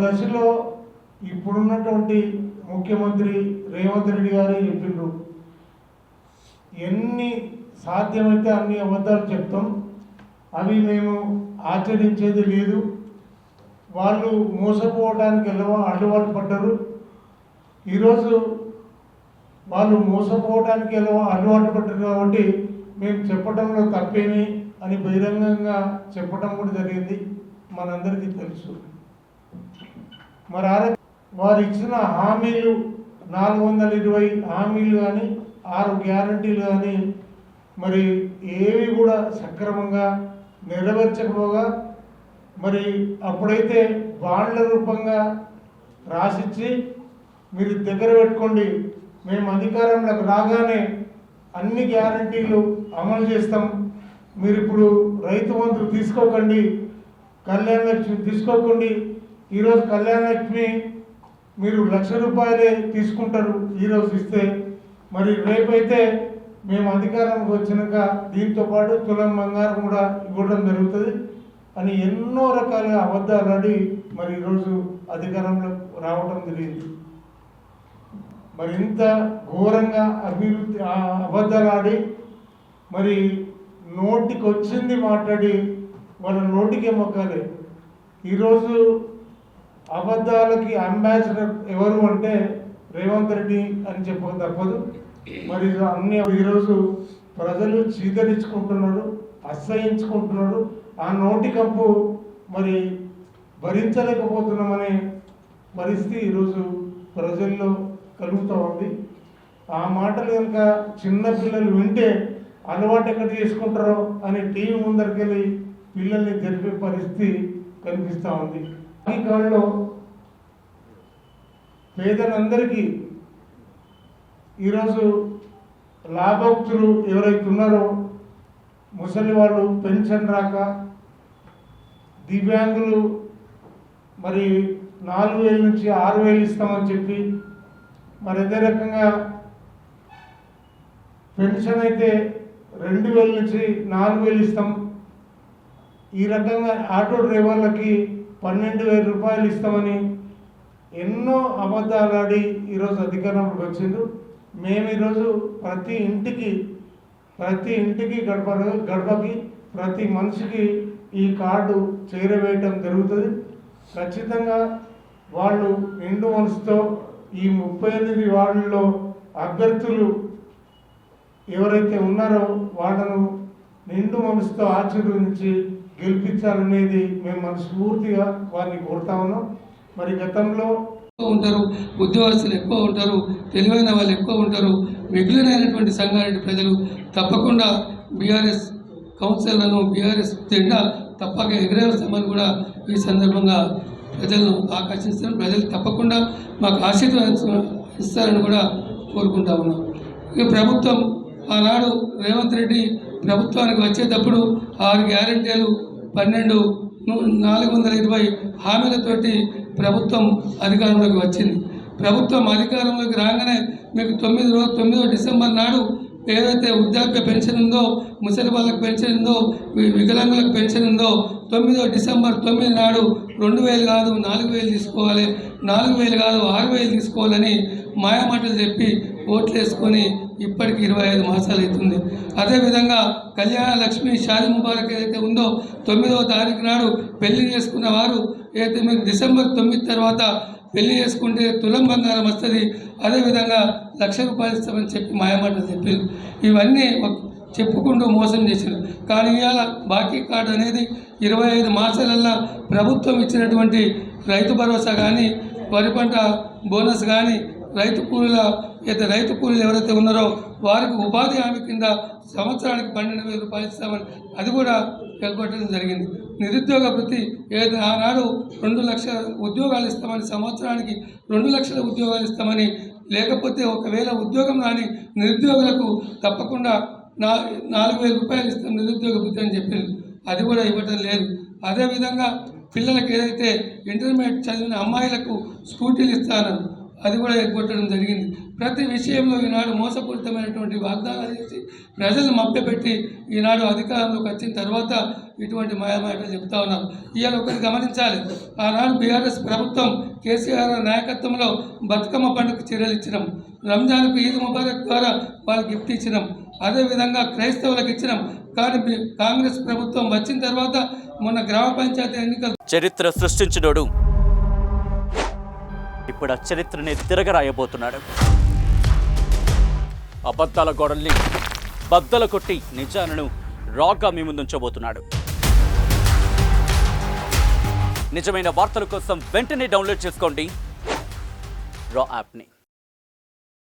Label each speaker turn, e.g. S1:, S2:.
S1: దశలో ఇప్పుడున్నటువంటి ముఖ్యమంత్రి రేవంత్ రెడ్డి గారు చెప్పిండ్రు, ఎన్ని సాధ్యమైతే అన్ని అబద్ధాలు చెప్తాం, అవి మేము ఆచరించేది లేదు. వాళ్ళు మోసపోవడానికి అలవాటు పడ్డారు. ఈరోజు వాళ్ళు మోసపోవడానికి అలవాటు పడ్డారు కాబట్టి మేము చెప్పడంలో తప్పేమి అని బహిరంగంగా చెప్పడం కూడా జరిగింది, మనందరికీ తెలుసు. మరి వారు ఇచ్చిన హామీలు 420 హామీలు కానీ 6 గ్యారంటీలు కానీ మరి ఏవి కూడా సక్రమంగా నెరవేర్చకపోగా మరి అప్పుడైతే బాండ్ల రూపంగా రాసిచ్చి మీరు దగ్గర పెట్టుకోండి, మేము అధికారంలోకి రాగానే అన్ని గ్యారంటీలు అమలు చేస్తాం, మీరు ఇప్పుడు రైతు బంధు తీసుకోకండి, కళ్యాణ లక్ష్మి తీసుకోకండి, ఈరోజు కళ్యాణ లక్ష్మి మీరు ₹1,00,000 తీసుకుంటారు ఈరోజు ఇస్తే, మరి రేపైతే మేము అధికారంలోకి వచ్చినాక దీంతోపాటు తులం బంగారం కూడా ఇవ్వడం జరుగుతుంది అని ఎన్నో రకాలుగా అబద్ధాలు ఆడి మరి ఈరోజు అధికారంలో రావడం జరిగింది. మరి ఇంత ఘోరంగా అబద్ధాలు ఆడి మరి నోటికి వచ్చింది మాట్లాడి వాళ్ళ నోటికే మొక్కాలి. ఈరోజు అబద్ధాలకి అంబాసిడర్ ఎవరు అంటే రేవంత్ రెడ్డి అని చెప్పక తప్పదు. మరి అన్ని ఈరోజు ప్రజలు చీదరించుకుంటున్నారు, అసహించుకుంటున్నారు. ఆ నోటి కంపు మరి భరించలేకపోతున్నామనే పరిస్థితి ఈరోజు ప్రజల్లో కలుగుతూ ఉంది. ఆ మాటలు కనుక చిన్నపిల్లలు వింటే అలవాటు ఎక్కడ చేసుకుంటారో అని టీవీ ముందరికి వెళ్ళి పిల్లల్ని జరిపే పరిస్థితి కనిపిస్తూ ఉంది. ఈ కాలంలో పేదలందరికీ ఈరోజు లాభోక్తులు ఎవరైతే ఉన్నారో ముసలి వాళ్ళు పెన్షన్ రాక, దివ్యాంగులు మరి 4,000 నుంచి 6,000 ఇస్తామని చెప్పి, మరి అదే రకంగా పెన్షన్ అయితే 2,000 నుంచి 4,000 ఇస్తాం, ఈ రకంగా ఆటో డ్రైవర్లకి 12,000 రూపాయలు ఇస్తామని ఎన్నో అబద్ధాలు ఆడి ఈరోజు అధికారంలోకి వచ్చిండ్రు. మేము ఈరోజు ప్రతి ఇంటికి గడపకి ప్రతి మనిషికి ఈ కార్డు చేరవేయటం జరుగుతుంది. ఖచ్చితంగా వాళ్ళు నిండు మనసుతో ఈ 38 వార్డుల్లో అభ్యర్థులు ఎవరైతే ఉన్నారో వాళ్ళను నిండు మనసుతో ఆశీర్వదించి గెలిపించాలనేది మేము మనస్ఫూర్తిగా వారిని కోరుతా ఉన్నాం. మరి గతంలో
S2: ఉంటారు, ఉద్యోగస్తులు ఎక్కువ ఉంటారు, తెలివైన వాళ్ళు ఎక్కువ ఉంటారు. మిగిలినటువంటి సంగారెడ్డి ప్రజలు తప్పకుండా బీఆర్ఎస్ కౌన్సిలర్లను బీఆర్ఎస్ జెండా తప్పక ఎగరేస్తామని కూడా ఈ సందర్భంగా ప్రజలను ఆకర్షిస్తారు. ప్రజలు తప్పకుండా మాకు ఆశీర్వదిస్తారని కూడా కోరుకుంటా ఉన్నాం. ఇక ప్రభుత్వం ఆనాడు రేవంత్ రెడ్డి ప్రభుత్వానికి వచ్చేటప్పుడు 6 గ్యారెంటీలు 420 హామీలతోటి ప్రభుత్వం అధికారంలోకి వచ్చింది. ప్రభుత్వం అధికారంలోకి రాగానే మీకు 9 డిసెంబర్ నాడు ఏదైతే వృద్ధాప్య పెన్షన్ ఉందో, ముసలి వాళ్ళకి పెన్షన్ ఉందో, వికలాంగులకు పెన్షన్ ఉందో 9 డిసెంబర్ 9 నాడు 2,000 కాదు 4,000 తీసుకోవాలి, 4,000 కాదు 6,000 తీసుకోవాలని మాయమాటలు చెప్పి ఓట్లు వేసుకొని ఇప్పటికి 25 మాసాలు అవుతుంది. అదేవిధంగా కళ్యాణ లక్ష్మి షాదీ ముబారక్ ఏదైతే ఉందో 9వ తారీఖు నాడు పెళ్లి చేసుకున్న వారు ఏదైతే మీరు డిసెంబర్ 9 తర్వాత పెళ్లి చేసుకుంటే తులం బంగారం వస్తుంది, అదేవిధంగా ₹1,00,000 ఇస్తామని చెప్పి మాయమాటలు చెప్పారు. ఇవన్నీ చెప్పుకుంటూ మోసం చేశారు. కానీ ఇవాళ బాకీ కార్డు అనేది 25 మాసాలల్లో ప్రభుత్వం ఇచ్చినటువంటి రైతు భరోసా కానీ, వరి పంట బోనస్ కానీ, రైతు కూలీలు ఎవరైతే ఉన్నారో వారికి ఉపాధి హామీ కింద సంవత్సరానికి 12,000 రూపాయలు ఇస్తామని అది కూడా ఎగ్గొట్టడం జరిగింది. నిరుద్యోగ వృత్తి ఏదైతే ఆనాడు 2 లక్షల ఉద్యోగాలు ఇస్తామని, సంవత్సరానికి 2 లక్షల ఉద్యోగాలు ఇస్తామని, లేకపోతే ఒకవేళ ఉద్యోగం రాని నిరుద్యోగులకు తప్పకుండా 4,000 రూపాయలు ఇస్తాం నిరుద్యోగ వృత్తి అని చెప్పింది, అది కూడా ఇవ్వటం లేదు. అదేవిధంగా పిల్లలకు ఏదైతే ఇంటర్మీడియట్ చదివిన అమ్మాయిలకు స్కూటీలు ఇస్తానన్నారు, అది కూడా ఎగ్గొట్టడం జరిగింది. ప్రతి విషయంలో ఈనాడు మోసపూరితమైనటువంటి వాగ్దానాలు చేసి ప్రజలను మభ్యపెట్టి ఈనాడు అధికారంలోకి వచ్చిన తర్వాత ఇటువంటి మాయమాటలు చెప్తా ఉన్నారు. ఇవాళ ఒకటి గమనించాలి, ఆనాడు బీఆర్ఎస్ ప్రభుత్వం కేసీఆర్ నాయకత్వంలో బతుకమ్మ పండుగ చర్యలు ఇచ్చినాం, రంజాన్కు ఈద్ ముబారక్ ద్వారా వాళ్ళకి గిఫ్ట్ ఇచ్చినాం, అదేవిధంగా క్రైస్తవులకు ఇచ్చినాం. కానీ కాంగ్రెస్ ప్రభుత్వం వచ్చిన తర్వాత మొన్న గ్రామ పంచాయతీ ఎన్నికలు
S3: చరిత్ర సృష్టించినోడు ఇప్పుడు ఆ చరిత్రని తిరగరాయబోతున్నాడు. అబద్ధాల గోడల్ని బద్దలు కొట్టి నిజాలను రాగా మీ ముందుంచబోతున్నాడు. నిజమైన వార్తల కోసం వెంటనే డౌన్లోడ్ చేసుకోండి రా యాప్ని.